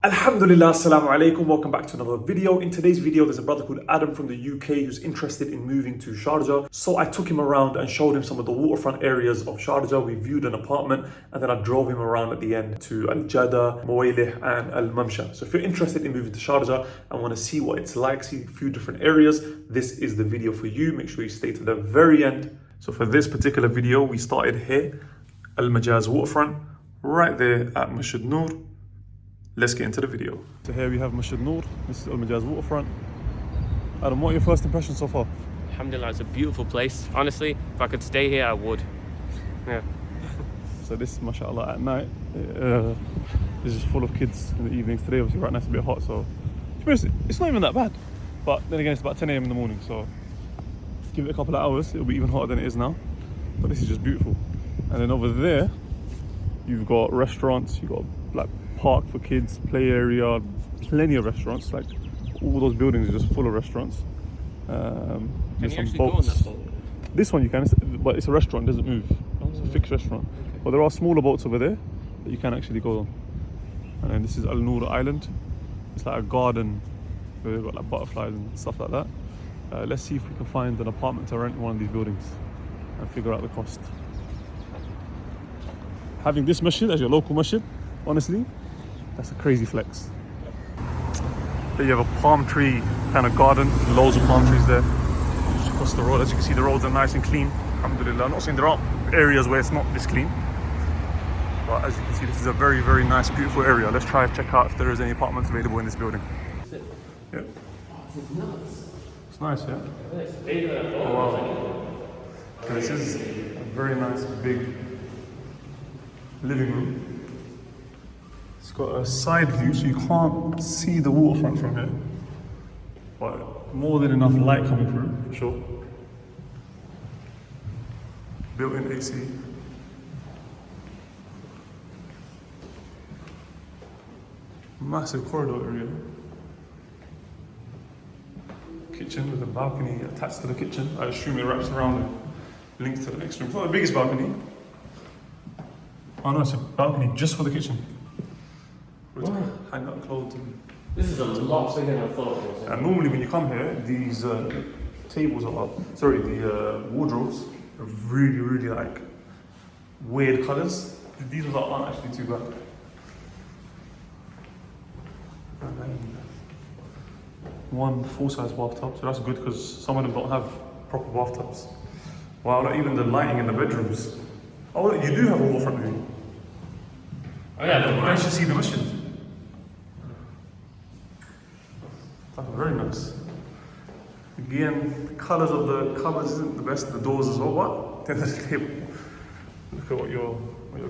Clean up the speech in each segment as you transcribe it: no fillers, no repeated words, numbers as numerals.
Alhamdulillah, assalamu alaikum, welcome back to another video. In today's video, there's a brother called Adam from the UK who's interested in moving to Sharjah. So I took him around and showed him some of the waterfront areas of Sharjah. We viewed an apartment and then I drove him around at the end to Aljada, Muwalieh and Mamsha. So if you're interested in moving to Sharjah and want to see what it's like, see a few different areas, this is the video for you. Make sure you stay to the very end. So for this particular video, we started here, Majaz waterfront, right there at Masjid Noor. Let's get into the video. So here we have Masjid Noor. This is Majaz waterfront. Adam, what are your first impressions so far? Alhamdulillah, it's a beautiful place. Honestly, if I could stay here, I would. Yeah. So this, mashallah, at night, is just full of kids in the evenings. Today, obviously, right now it's a bit hot, so to be honest, it's not even that bad. But then again, it's about 10 a.m. in the morning, so give it a couple of hours, it'll be even hotter than it is now. But this is just beautiful. And then over there, you've got restaurants, you've got like park for kids, play area, plenty of restaurants. Like all those buildings are just full of restaurants. Can you actually go on that boat? This one you can, but it's a restaurant, it doesn't move. It's a fixed restaurant. Okay. But there are smaller boats over there that you can actually go on. And then this is Al Noor Island. It's like a garden where they've got like butterflies and stuff like that. Let's see if we can find an apartment to rent in one of these buildings and figure out the cost. Having this masjid as your local masjid, honestly, that's a crazy flex. There you have a palm tree kind of garden, loads of palm trees there. Just across the road, as you can see, the roads are nice and clean. Alhamdulillah. I'm not saying there aren't areas where it's not this clean, but as you can see, this is a very, very nice, beautiful area. Let's try and check out if there is any apartments available in this building. Yeah. It's nice, yeah? Oh, wow. So this is a very nice, big living room. It's got a side view, so you can't see the waterfront from here, but more than enough light coming through, for sure. Built-in AC. Massive corridor area. Kitchen with a balcony attached to the kitchen. I assume it wraps around and links to the next room. It's not the biggest balcony. Oh no, it's a balcony just for the kitchen. Hang up clothes. This is a lot bigger than I thought it was. And normally when you come here, these tables are, the wardrobes are really, really like weird colours. These ones aren't actually too bad. And then one full-size bathtub, so that's good because some of them don't have proper bathtubs. Wow, not even the lighting in the bedrooms. Oh, look, you do have a waterfront view. Oh yeah, but I should see the masjid. That's very nice. Again, the colours of the cupboards isn't the best. The doors as well. What? Then there's the table. Look at what you're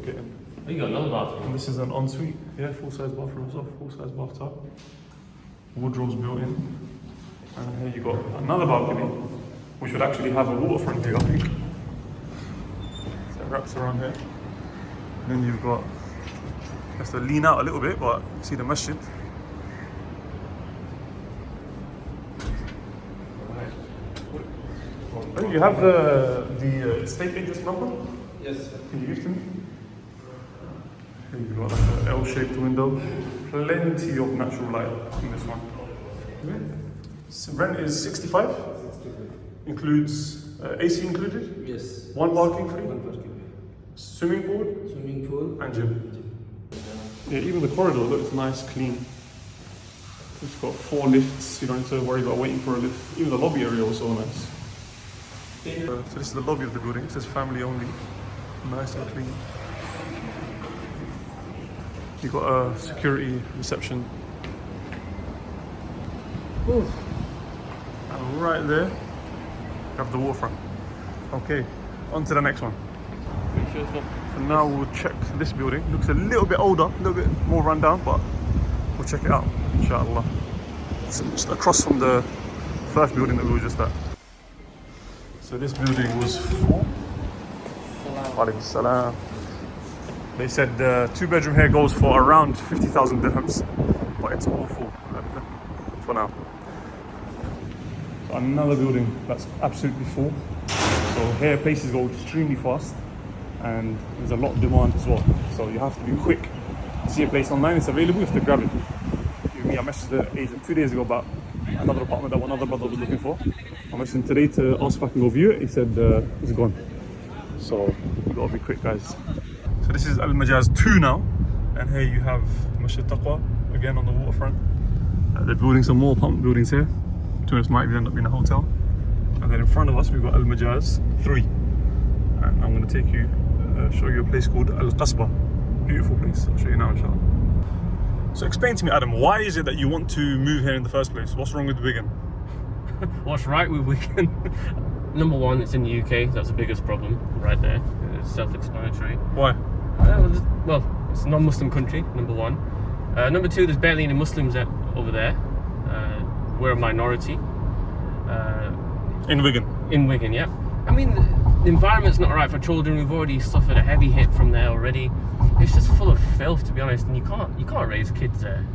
getting. Oh, you got another bathroom. And this is an ensuite. Yeah, full-size bathroom as well. Full-size bathtub. Wardrobes built in. And here you got another balcony, which would actually have a waterfront view, I think. So it wraps around here. And then you've got, has to lean out a little bit, but you see the masjid. Oh, you have the estate agent's number? Yes. Can you give to me? Here you've got like an L-shaped window. Plenty of natural light in this one. So rent is 65? Includes AC included? Yes. One parking free? One parking. Swimming pool? Swimming pool. And gym. Yeah, even the corridor looks nice, clean. It's got 4 lifts, you don't need to worry about waiting for a lift. Even the lobby area was so nice. So this is the lobby of the building. It says family only. Nice and clean. You've got a security reception. Ooh. And right there, you have the waterfront. Okay, on to the next one. So now we'll check this building. Looks a little bit older, a little bit more run down, but we'll check it out, inshallah. It's just across from the first building that we were just at. So this building was full. Walaikum salam. They said the 2-bedroom here goes for around 50,000 dirhams, but it's all full for now. So another building that's absolutely full. So here places go extremely fast and there's a lot of demand as well. So you have to be quick. See a place online, it's available, you have to grab it. me. I messaged the agent 2 days ago about another apartment that one other brother was looking for. I messaged him today to ask if I can go view it. He said it's gone. So we gotta be quick, guys. So this is Al Majaz 2 now, and here you have Masjid Taqwa again on the waterfront. They're building some more apartment buildings here. To us, might even end up being a hotel. And then in front of us we've got Al Majaz 3, and I'm going to take you, show you a place called Al Qasba. Beautiful place. I'll show you now, inshallah. So explain to me, Adam, why is it that you want to move here in the first place? What's wrong with Wigan? What's right with Wigan? Number one, it's in the UK. That's the biggest problem right there. It's self-explanatory. Why? Well, it's a non-Muslim country, number one. Number two, there's barely any Muslims over there. We're a minority. In Wigan? In Wigan, yeah. I mean, the environment's not right for children. We've already suffered a heavy hit from there already. It's just full of filth, to be honest, and you can't raise kids there.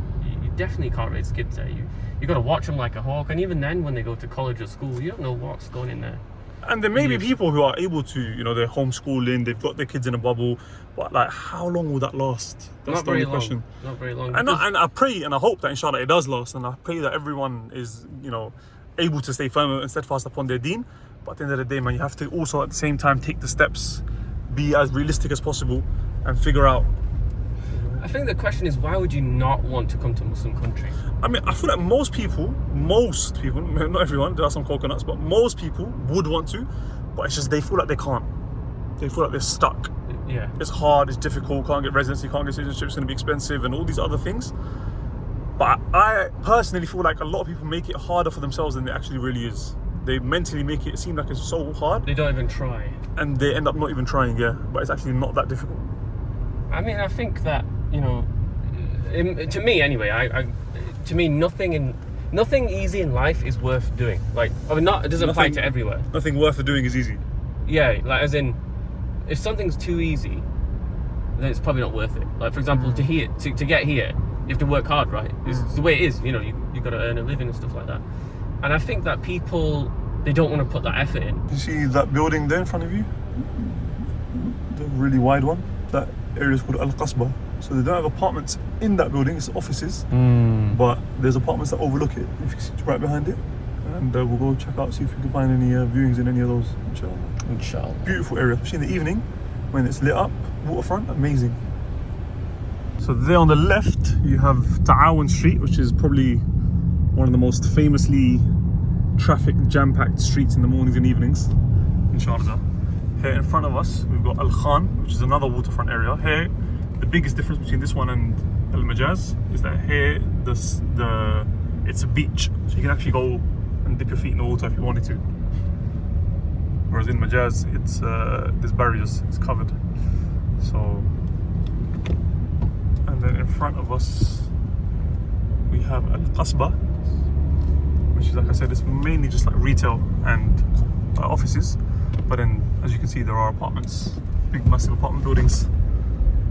You definitely can't raise kids there. You got to watch them like a hawk, and even then, when they go to college or school, you don't know what's going in there. And there may be people who are able to, you know, they're homeschooling, they've got their kids in a bubble, but like, how long will that last? That's the only question. Not very long. And I pray and I hope that inshallah it does last, and I pray that everyone is, you know, able to stay firm and steadfast upon their deen. But at the end of the day, man, you have to also at the same time take the steps, be as realistic as possible, and figure out. I think the question is, why would you not want to come to a Muslim country? I mean, I feel like most people, not everyone, there are some coconuts, but most people would want to, but it's just they feel like they can't. They feel like they're stuck. Yeah. It's hard, it's difficult, can't get residency, can't get citizenship, it's going to be expensive, and all these other things. But I personally feel like a lot of people make it harder for themselves than it actually really is. They mentally make it seem like it's so hard. They don't even try. And they end up not even trying, yeah. But it's actually not that difficult. I mean, I think that, you know, to me anyway, to me nothing easy in life is worth doing. Like, I mean, it doesn't apply to everywhere. Nothing worth doing is easy. Yeah, like as in, if something's too easy, then it's probably not worth it. Like, for example, to get here, you have to work hard, right? It's the way it is. You know, you got to earn a living and stuff like that. And I think that people, they don't want to put that effort in. You see that building there in front of you? The really wide one? That area is called Al Qasba. So they don't have apartments in that building, it's offices. But there's apartments that overlook it, if you see right behind it. And we'll go check out, see if we can find any viewings in any of those, inshallah. Inshallah. Beautiful area, especially in the evening when it's lit up, waterfront, amazing. So there on the left, you have Ta'awan Street, which is probably one of the most famously traffic jam-packed streets in the mornings and evenings in Sharjah. Here in front of us, we've got Al Khan, which is another waterfront area. Here, the biggest difference between this one and Al Majaz is that here, it's a beach, so you can actually go and dip your feet in the water if you wanted to. Whereas in Majaz, it's there's barriers, it's covered. So, and then in front of us, we have Al Qasba, which is, like I said, it's mainly just like retail and offices. But then, as you can see, there are apartments, big massive apartment buildings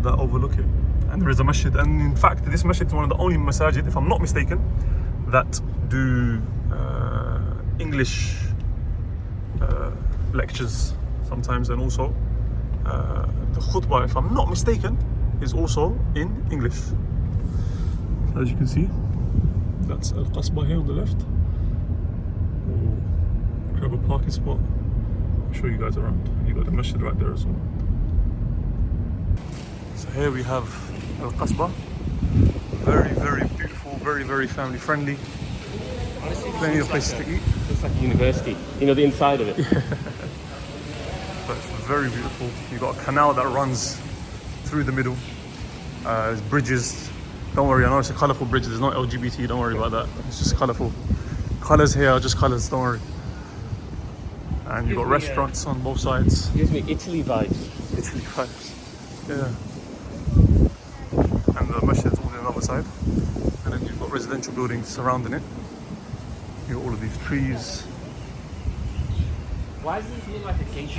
that overlook it. And there is a masjid, and in fact, this masjid is one of the only masajid, if I'm not mistaken, that do English lectures sometimes, and also the khutbah, if I'm not mistaken, is also in English. As you can see, that's Al Qasba here on the left. We'll grab a parking spot. I'll show you guys around. You got the masjid right there as well. So here we have Al Qasba. Very, very beautiful, very, very family friendly. Honestly, plenty of places to eat. It's like a university. You know, the inside of it. But it's very beautiful. You've got a canal that runs through the middle. There's bridges. Don't worry, I know it's a colourful bridge. There's no LGBT, don't worry about that. It's just colourful. Colours here are just colours, don't worry. And you've got restaurants on both sides. Gives me Italy vibes. Italy vibes. Yeah. And the masjid is on the other side. And then you've got residential buildings surrounding it. You've got all of these trees. Why does this look like a cage?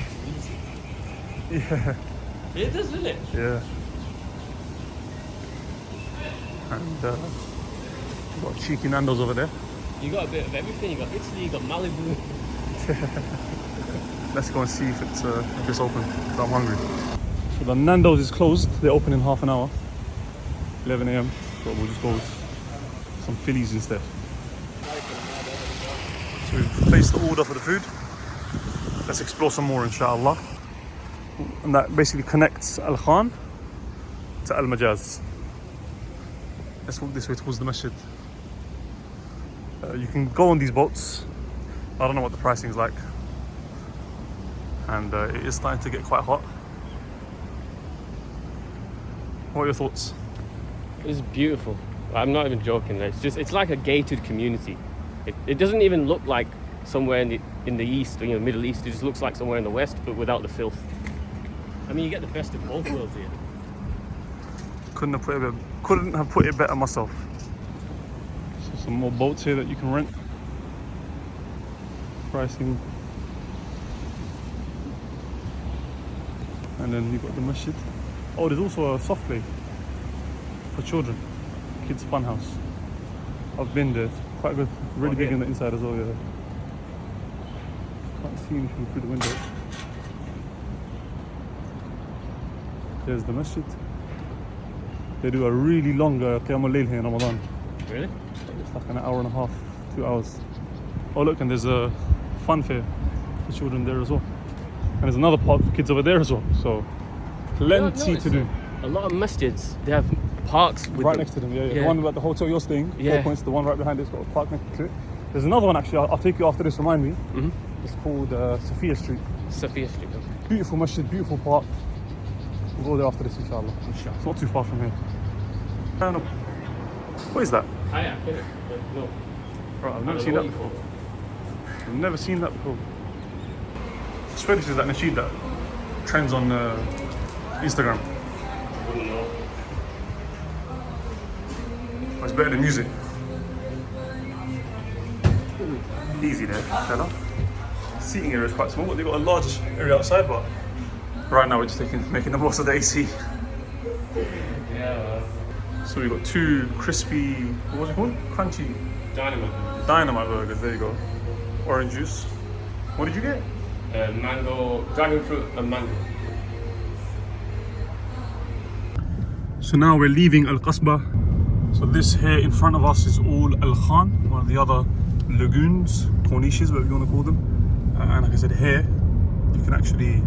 Yeah. It does, doesn't it? Yeah. And you've got cheeky Nando's over there. You got a bit of everything. You got Italy, you got Malibu. Let's go and see if it's open, because I'm hungry. So the Nando's is closed. They open in half an hour, 11 AM. So we'll just go some fillies instead. So we've placed the order for the food. Let's explore some more, inshallah. And that basically connects Al Khan to Al Majaz. Let's walk this way towards the masjid. You can go on these boats. I don't know what the pricing is like. And it is starting to get quite hot. What are your thoughts? It's beautiful. I'm not even joking. It's like a gated community. It doesn't even look like somewhere in the east, or Middle East. It just looks like somewhere in the west, but without the filth. I mean, you get the best of both worlds here. Couldn't have put it better myself. So some more boats here that you can rent. Pricing. And then you've got the masjid. Oh, there's also a soft play for children. Kids fun house. I've been there. It's quite good. Really big in the inside as well, yeah. Can't see anything through the window. There's the masjid. They do a really long Qiyam al-Layl here in Ramadan. Really? It's like an hour and a half, 2 hours. Oh look, and there's a fun fair for children there as well. And there's another park for kids over there as well. So plenty to do. A lot of masjids, they have parks with right next to them, yeah. The one at the hotel you're staying, 4 points, the one right behind it's got a park next to it. There's another one actually, I'll take you after this, remind me. Mm-hmm. It's called Sophia Street. Sophia Street. Okay. Beautiful masjid, beautiful park. We'll go there after this, inshallah. It's not too far from here. I don't know. What is that? No. Right, I've never seen that before. I've never seen that before. I swear this is that nasheed that trends on Instagram. I wouldn't know. Oh, it's better than music. Easy there, fella. Seating area is quite small. They've got a large area outside, but right now we're just making the most of the AC. Yeah. So we've got 2 crispy, what was it called? Crunchy dynamite burgers. There you go. Orange juice. What did you get? Mango, dragon fruit and mango. So now we're leaving Al Qasba. So this here in front of us is all Al Khan, one of the other lagoons, corniches, whatever you want to call them. And like I said, here you can actually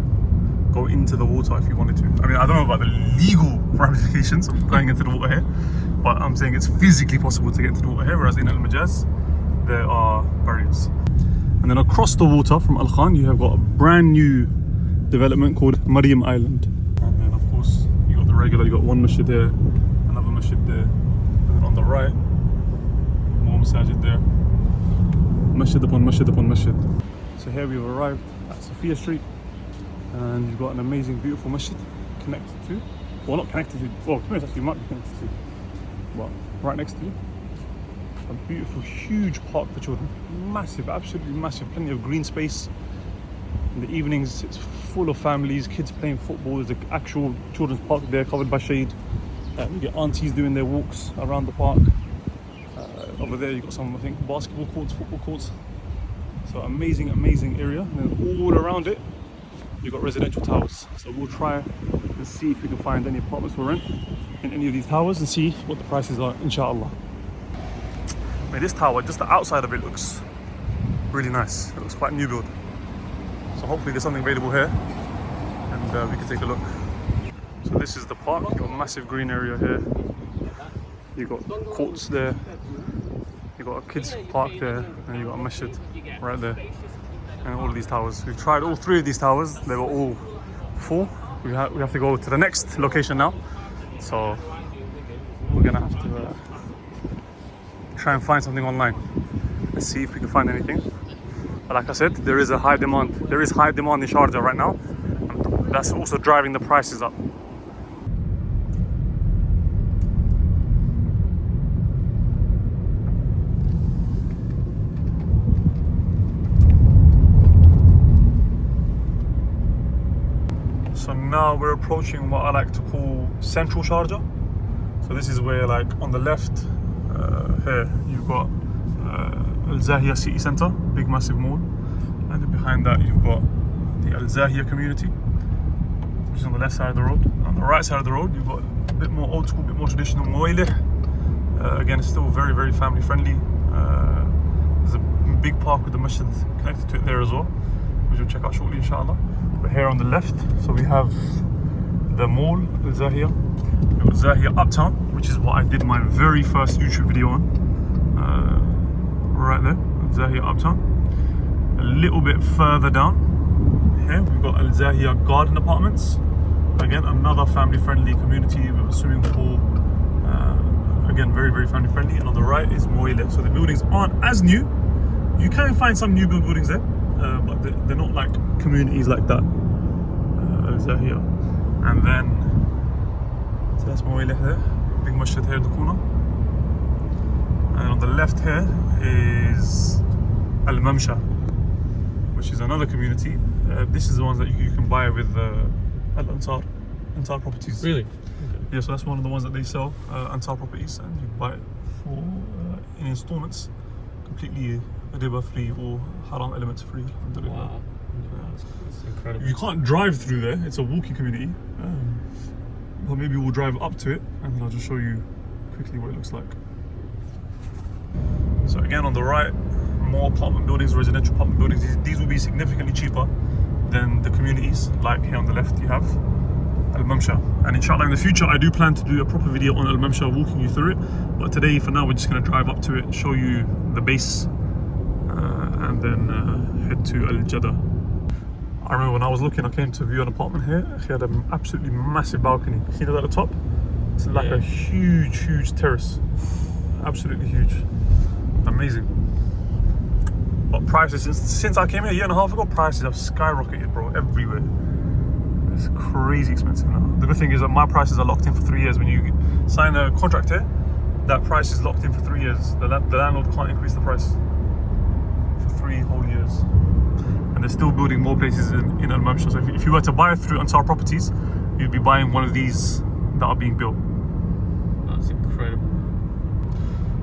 go into the water if you wanted to. I mean, I don't know about the legal ramifications of going into the water here, but I'm saying it's physically possible to get into the water here, whereas in Al Majaz there are barriers. And then across the water from Al Khan you have got a brand new development called Maryam Island. And then of course you got the regular, you got one masjid there, another masjid there, and then on the right more masajid there. Masjid upon masjid upon masjid. So here we've arrived at Sophia Street, and you've got an amazing, beautiful masjid connected to, well not connected to, well to be honest actually you might be connected to, well right next to you. A beautiful, huge park for children. Massive, absolutely massive, plenty of green space. In the evenings it's full of families, kids playing football. There's an actual children's park there covered by shade. You get aunties doing their walks around the park. Over there you've got some, I think, basketball courts, football courts. So amazing, amazing area. And then all around it you've got residential towers. So we'll try and see if we can find any apartments for rent in any of these towers and see what the prices are, inshallah. I mean, this tower, just the outside of it looks really nice. It looks quite new build. So hopefully there's something available here and we can take a look. So this is the park. You've got a massive green area here. You've got courts there. You've got a kids park there, and you've got a masjid right there. And all of these towers. We've tried all 3 of these towers. They were all full. We have to go to the next location now. So we're gonna have to try and find something online. Let's see if we can find anything. But like I said, there is high demand in Sharjah right now. And that's also driving the prices up. So now we're approaching what I like to call central Sharjah. So this is where, like, on the left here you've got Al-Zahia city centre, big massive mall, and then behind that you've got the Al-Zahia community, which is on the left side of the road. On the right side of the road you've got a bit more old school, a bit more traditional Muwalieh, Again, it's still very, very family friendly. There's a big park with the masjid connected to it there as well, which we'll check out shortly, inshallah. But here on the left, so we have the mall, Al-Zahia. We've got Zahia Uptown, which is what I did my very first YouTube video on. Right there, Zahia Uptown. A little bit further down here, we've got Al-Zahia Garden Apartments. Again, another family-friendly community with a swimming pool. Again, very, very family-friendly. And on the right is Muwalieh. So the buildings aren't as new. You can find some new build buildings there, but they're not like communities like that. Al-Zahia. And then, so that's Muwalieh there. Big masjid here in the corner. And on the left here is Mamsha, which is another community. This is the ones that you can buy with Ansar properties. Really? Yeah, so that's one of the ones that they sell, Ansar properties, and you buy it for in installments, completely riba free or haram elements free. Wow. That's incredible. You can't drive through there, it's a walking community. But maybe we'll drive up to it and then I'll just show you quickly what it looks like. So again, on the right, more apartment buildings, residential apartment buildings. These will be significantly cheaper than the communities. Like here on the left, you have Al-Mamsha. And inshallah, in the future, I do plan to do a proper video on Al-Mamsha, walking you through it. But today, for now, we're just going to drive up to it, show you the base, and then head to Aljada. I remember when I was looking, I came to view an apartment here. He had an absolutely massive balcony. See that at the top? It's like a huge, huge terrace. Absolutely huge. Amazing. But prices, since I came here a year and a half ago, prices have skyrocketed, bro, everywhere. It's crazy expensive now. The good thing is that my prices are locked in for 3 years. When you sign a contract here, that price is locked in for 3 years. The landlord can't increase the price for 3 whole years. And they're still building more places in Al-Mamsha. So if you were to buy through Ansar Properties, you'd be buying one of these that are being built. That's incredible.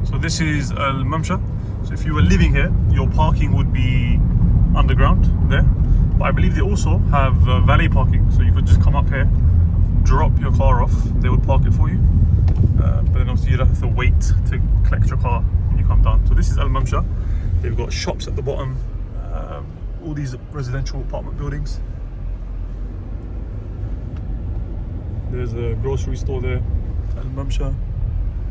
So this is Al-Mamsha. So if you were living here, your parking would be underground there. But I believe they also have valet parking. So you could just come up here, drop your car off, they would park it for you. But then obviously you'd have to wait to collect your car when you come down. So this is Al-Mamsha. They've got shops at the bottom, all these residential apartment buildings. There's a grocery store there, Al-Mamsha.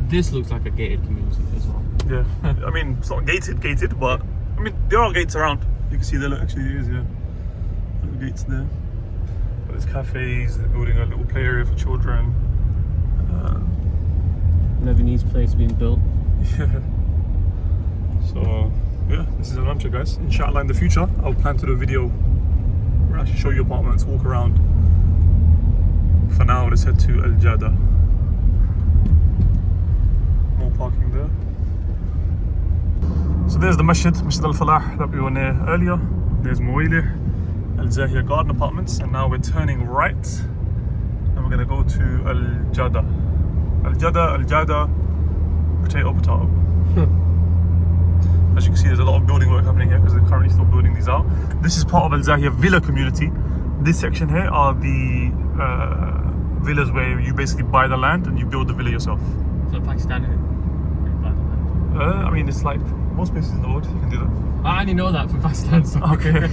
This looks like a gated community as well. Yeah, I mean, it's not gated, but I mean, there are gates around. You can see there, actually there is, yeah. Little gates there. But there's cafes, they're building a little play area for children. Lebanese place being built. Yeah. So, yeah, this is Al-Mamsha, guys. Inshallah, in the future, I'll plan to do a video where I actually show you apartments, walk around. For now, let's head to Aljada. More parking there. So there's the Masjid Al-Falah that we were near earlier. There's Muwalieh, Al-Zahia Garden Apartments, and now we're turning right and we're gonna go to Aljada. Aljada, potato. As you can see, there's a lot of building work happening here because they're currently still building these out. This is part of Al-Zahia villa community. This section here are the villas where you basically buy the land and you build the villa yourself. So Pakistani, you buy the land? I mean, it's like most places in the world, you can do that. I only know that from Pakistan. So. Okay.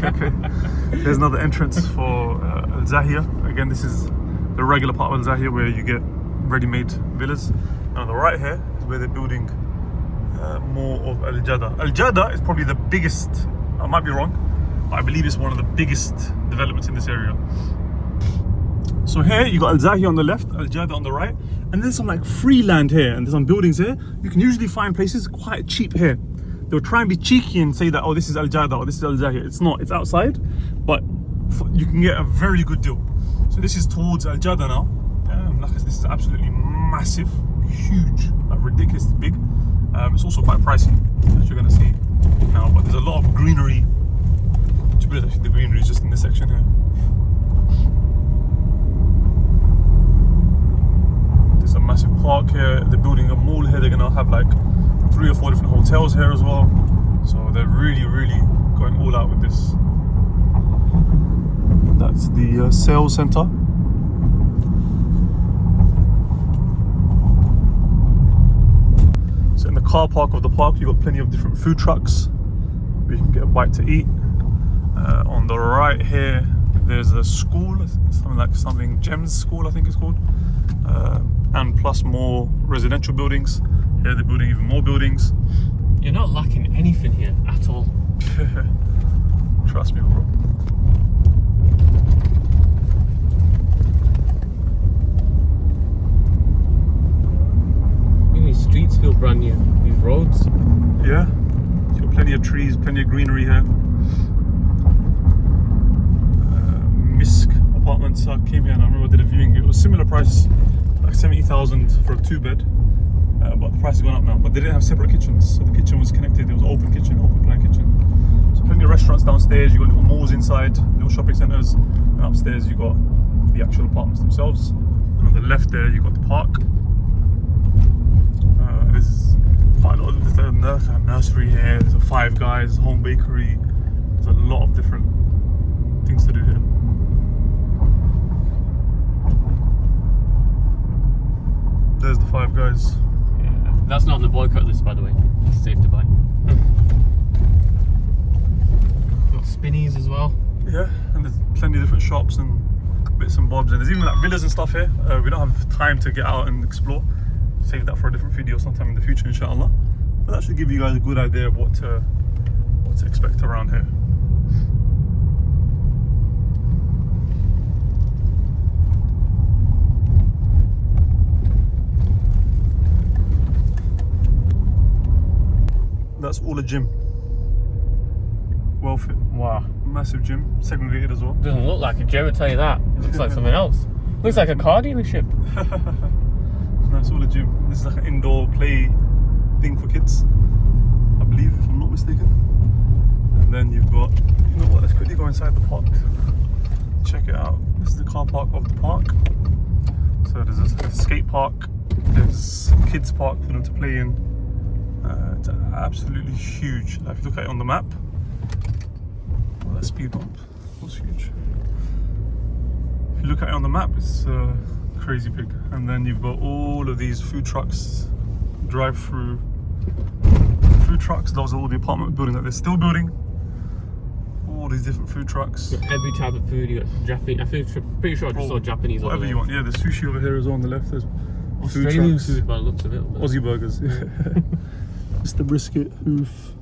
There's another entrance for Al-Zahia. Again, this is the regular part of Al-Zahia where you get ready-made villas. And on the right here is where they're building more of Aljada. Aljada is probably the biggest, I might be wrong, but I believe it's one of the biggest developments in this area. So here you got Al-Zahia on the left, Aljada on the right, and there's some like free land here and there's some buildings here. You can usually find places quite cheap here. They'll try and be cheeky and say that, oh, this is Aljada or this is Al-Zahia. It's not, it's outside, but you can get a very good deal. So this is towards Aljada now. Like I said, this is absolutely massive, huge, like ridiculously big. It's also quite pricey, as you're going to see now, but there's a lot of greenery. To be honest, actually, the greenery is just in this section here. There's a massive park here. They're building a mall here. They're going to have like 3 or 4 different hotels here as well. So they're really, really going all out with this. That's the sales center. car park of the park. You've got plenty of different food trucks where you can get a bite to eat. On the right here, there's a school, something Gems School, I think it's called, and plus more residential buildings. Here they're building even more buildings. You're not lacking anything here at all. Trust me, bro. Even these streets feel brand new. These roads. Yeah, you've got plenty of trees, plenty of greenery here. Misk apartments. I came here and I remember I did a viewing. It was similar price, like 70,000 for a 2-bed, but the price has gone up now. But they didn't have separate kitchens, so the kitchen was connected. It was open kitchen, open plan kitchen. So plenty of restaurants downstairs. You got little malls inside, little shopping centres, and upstairs you got the actual apartments themselves. And on the left there you got the park. There's quite a lot of the nursery here. There's a Five Guys, home bakery. There's a lot of different things to do here. There's the Five Guys. Yeah. That's not on the boycott list, by the way. It's safe to buy. Got spinnies as well. Yeah, and there's plenty of different shops and bits and bobs, and there's even like villas and stuff here. We don't have time to get out and explore. Save that for a different video sometime in the future, inshallah. But that should give you guys a good idea of what to expect around here. That's all a gym. Well fit. Wow. Massive gym, segregated as well. Doesn't look like a gym, I'll tell you that. It looks like something else. Looks like a car dealership. That's all a gym. This is like an indoor play thing for kids, I believe, if I'm not mistaken. And then you've got, you know what, let's quickly go inside the park. Check it out. This is the car park of the park. So there's a skate park, there's a kids park for them to play in. It's absolutely huge. Like, if you look at it on the map, well, that speed bump was huge. If you look at it on the map, it's crazy big. And then you've got all of these food trucks, drive-through food trucks. Those are all the apartment building that they're still building. All these different food trucks. You got every type of food. You got Japanese. I think pretty sure I just saw Japanese. Whatever you want. Yeah, there's sushi over here as well on the left. There's Australian food by the looks of it. Aussie burgers. Mr. Brisket, hoof,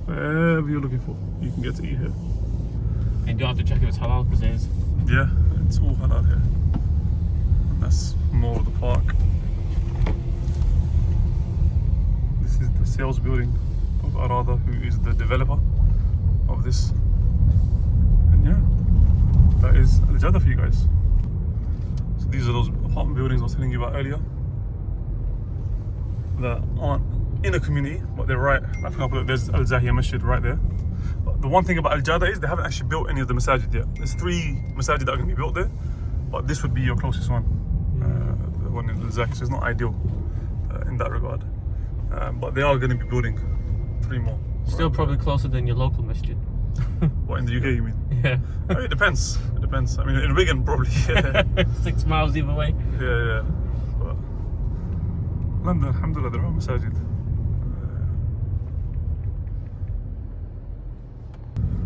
whatever you're looking for, you can get to eat here. And you don't have to check if it's halal because it is. Yeah, it's all halal here. And that's more of the park. This is the sales building of Arada, who is the developer of this. And yeah, that is Aljada for you guys. So these are those apartment buildings I was telling you about earlier that aren't in a community, but they're right. Like, for example, there's Al Zahia Masjid right there. But the one thing about Aljada is they haven't actually built any of the masajid yet. There's 3 masajid that are going to be built there, but this would be your closest one, the one in Al Zahia. So it's not ideal in that regard. But they are going to be building 3 more. Still probably closer than your local masjid. What, in the UK you mean? Yeah. I mean, it depends. It depends. I mean, in Wigan probably. Yeah. 6 miles either way. Yeah. But London, alhamdulillah, there are masajid.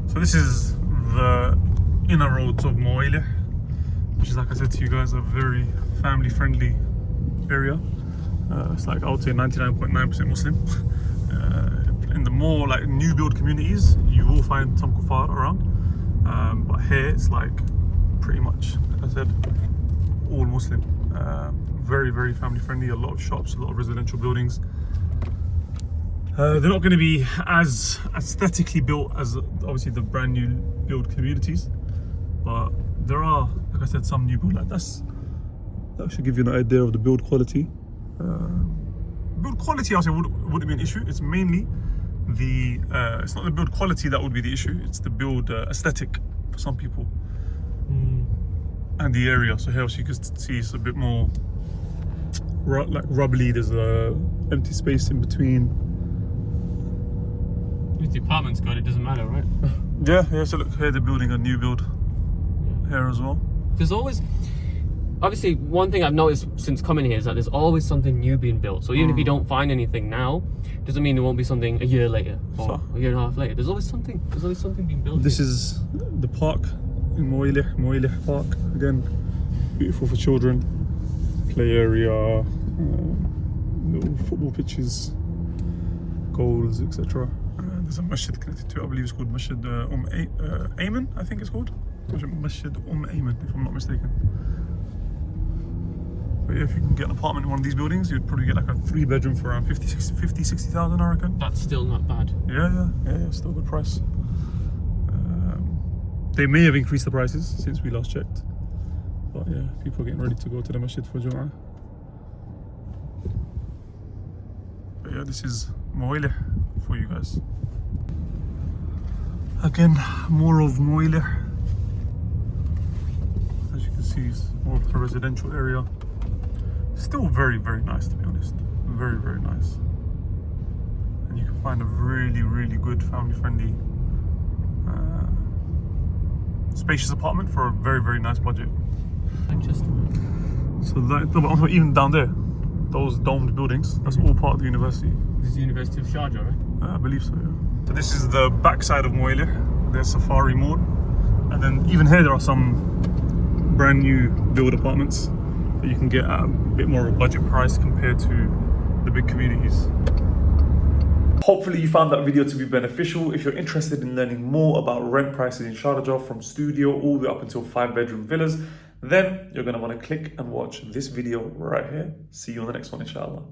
So this is the inner roads of Muwalieh, which is, like I said to you guys, a very family-friendly area. It's like, I would say 99.9% Muslim. In the more like new build communities, you will find some kuffar around. But here it's like pretty much, like I said, all Muslim. Very, very family-friendly, a lot of shops, a lot of residential buildings. They're not going to be as aesthetically built as obviously the brand new build communities, but there are, like I said, some new build. Like that should give you an idea of the build quality. Build quality, I say, wouldn't be an issue. It's mainly the it's not the build quality that would be the issue. It's the build aesthetic for some people, and the area. So here, you can see it's a bit more like rubbly. There's a empty space in between. If the apartment's good, it doesn't matter, right? Yeah. So look here, they're building a new build here as well. There's always, obviously, one thing I've noticed since coming here is that there's always something new being built. So even if you don't find anything now, doesn't mean there won't be something a year later or a year and a half later. There's always something being built. This is the park in Muwalieh Park. Again, beautiful for children. Play area, little football pitches, goals, etc. There's a masjid connected to it. I believe it's called Masjid Ayman, I think it's called. Masjid Ayman, if I'm not mistaken. But yeah, if you can get an apartment in one of these buildings, you'd probably get like a 3-bedroom for around 60,000, I reckon. That's still not bad. Yeah, still a good price. They may have increased the prices since we last checked. But yeah, people are getting ready to go to the masjid for Jum'ah. But yeah, this is Muwalieh for you guys. Again, more of Muwalieh. As you can see, it's more of a residential area. Still very, very nice, to be honest. Very, very nice. And you can find a really, really good family-friendly, spacious apartment for a very, very nice budget. So that, even down there, those domed buildings, that's all part of the university. This is the University of Sharjah, right? I believe so, yeah. So this is the backside of Muwalieh. There's Safari Mall. And then even here there are some brand new build apartments that you can get at a bit more of a budget price compared to the big communities. Hopefully you found that video to be beneficial. If you're interested in learning more about rent prices in Sharjah from studio all the way up until 5-bedroom villas, then you're going to want to click and watch this video right here. See you on the next one, inshallah.